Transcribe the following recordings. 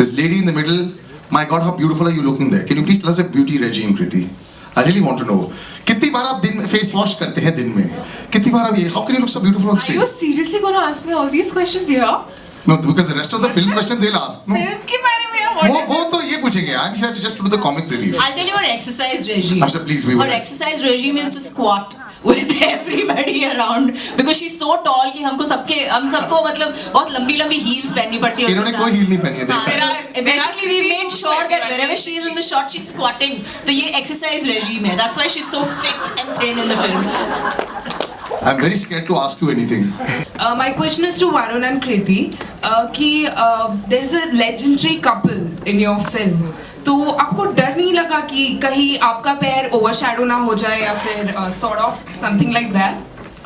This lady in the middle, my God, how beautiful are you looking there? Can you please tell us a beauty regime, Kriti? I really want to know. कितनी बार आप दिन में face wash करते हैं दिन में? कितनी बार आप ये? How can you look so beautiful on Are screen? you seriously going to ask me all these questions here? No, because the rest of the film questions they'll ask. No. Film के बारे में what is वो तो ये पूछेंगे. I'm here to just do the comic relief. I'll tell you her exercise regime. Asha, please, we will. Her exercise regime is to squat with everybody around because she's so tall कि हम सबको मतलब बहुत लंबी heels पहननी पड़ती है. इन्होंने कोई heel नहीं पहनी है देखा. Basically, we made sure that wherever she is in the shot, she's squatting. तो ये exercise regime है. That's why she's so fit and thin in the film. I'm very scared to ask you anything. My question is to Varun and Kriti कि there's a legendary couple in your film. तो आपको डर नहीं लगा कि कहीं आपका पैर overshadow ना हो जाए या फिर sort of something like that?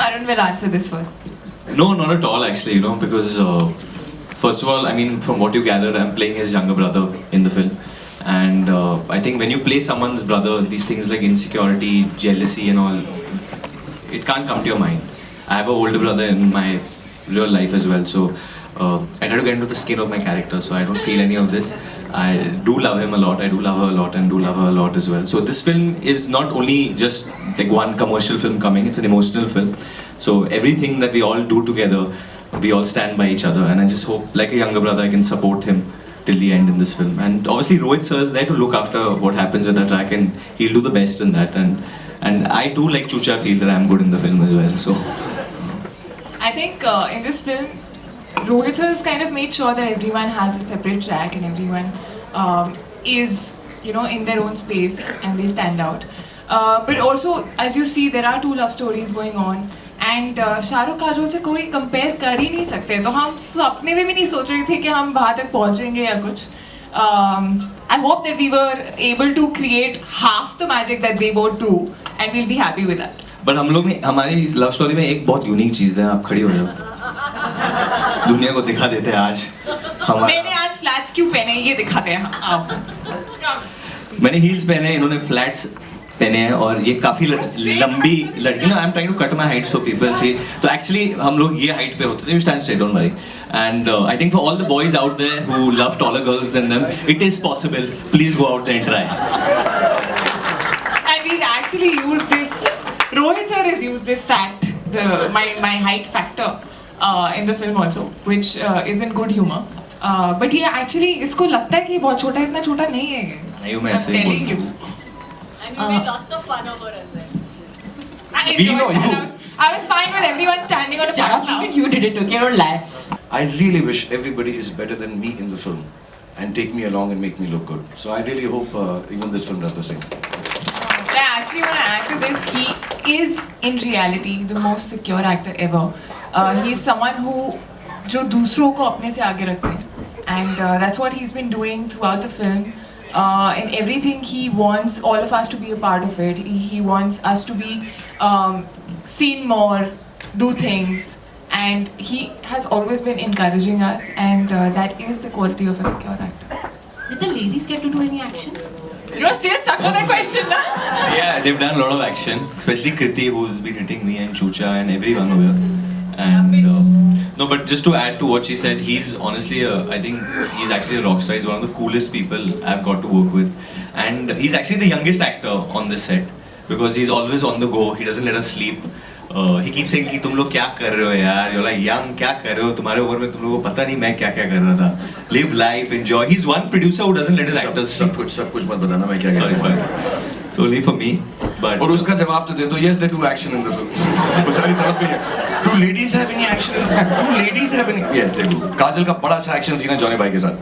Varun will answer this first. No, not at all actually, because first of all, I mean, from what you gathered, I'm playing his younger brother in the film. And I think when you play someone's brother, these things like insecurity, jealousy and all, it can't come to your mind. I have an older brother in my real life as well, so I try to get into the skin of my character, so I don't feel any of this. I do love him a lot, I do love her a lot, and do love her a lot as well. So this film is not only just like one commercial film coming, it's an emotional film. So everything that we all do together, we all stand by each other, and I just hope, like a younger brother, I can support him till the end in this film. And obviously Rohit sir is there to look after what happens at the track, and he'll do the best in that. And I too, like Chucha, feel that I'm good in the film as well. So I think in this film, Rohit sir has kind of made sure that everyone has a separate track and everyone is, in their own space and they stand out. But also, as you see, there are two love stories going on. And Shahrukh Kajol से कोई compare कर ही नहीं सकते, तो हम सपने में भी नहीं सोच रहे थे कि हम वहाँ तक पहुँचेंगे या कुछ. I hope that we were able to create half the magic that they both do, and we'll be happy with that. but हम लोग में हमारी लव स्टोरी में एक बहुत यूनिक चीज़ है. आप खड़ी हो जाओ, दुनिया को दिखा देते हैं आज हमारा. मैंने आज फ्लैट्स क्यों पहने ये दिखाते हैं. आओ. मैंने हील्स पहने, इन्होंने फ्लैट्स पहने हैं, और ये काफ़ी लंबी लड़की ना. I am trying to cut my height so people feel. तो एक्चुअली हम लोग ये हाइट पे होते थे. You stand straight, don't worry. And I think for all the boys out there who love taller girls than them, it is possible. Please go out there and try. And we've actually used this. Rohit sir has used this fact, my height factor, in the film also, which is in good humor. But yeah, actually इसको लगता है कि बहुत छोटा है, इतना छोटा नहीं है. नहीं हूँ मैं I'm ऐसे ही telling बोलता you. हूँ. And you made lots of fun of her as well. I We enjoyed know that. you. I was fine with everyone standing on a Shut up, platform. even you did it, okay? Don't lie. I really wish everybody is better than me in the film and take me along and make me look good. So I really hope even this film does the same. I actually want to add to this. He is in reality the most secure actor ever. He is someone who जो दूसरों को अपने से आगे रखते हैं. And that's what he's been doing throughout the film. In everything, he wants all of us to be a part of it. He wants us to be seen more, do things, and he has always been encouraging us, and that is the quality of a secure actor. Did the ladies get to do any action? You're still stuck on that question, na? Yeah, they've done a lot of action, especially Kriti, who's been hitting me, and Chucha, and everyone over here. And no, but just to add to what she said, he's honestly, I think he's actually a rock star. He's one of the coolest people I've got to work with, and he's actually the youngest actor on this set because he's always on the go. He doesn't let us sleep. He keeps saying कि तुम लोग क्या कर रहे हो यार, you're like young, क्या कर रहे हो, तुम्हारे उम्र में तुम लोगों को पता नहीं मैं क्या क्या कर रहा था. Live life, enjoy. He's one producer who doesn't let his actors सब कुछ मत बताना मैं क्या कह रहा हूँ. sorry. It's only for me, but और उसका जवाब तो दे दो. Yes, they do action in the film. बेचारी तड़प गई है. Do ladies have any action in the film? Do ladies have any? Yes, they do. काजल का बड़ा अच्छा action सीन है जॉनी भाई के साथ.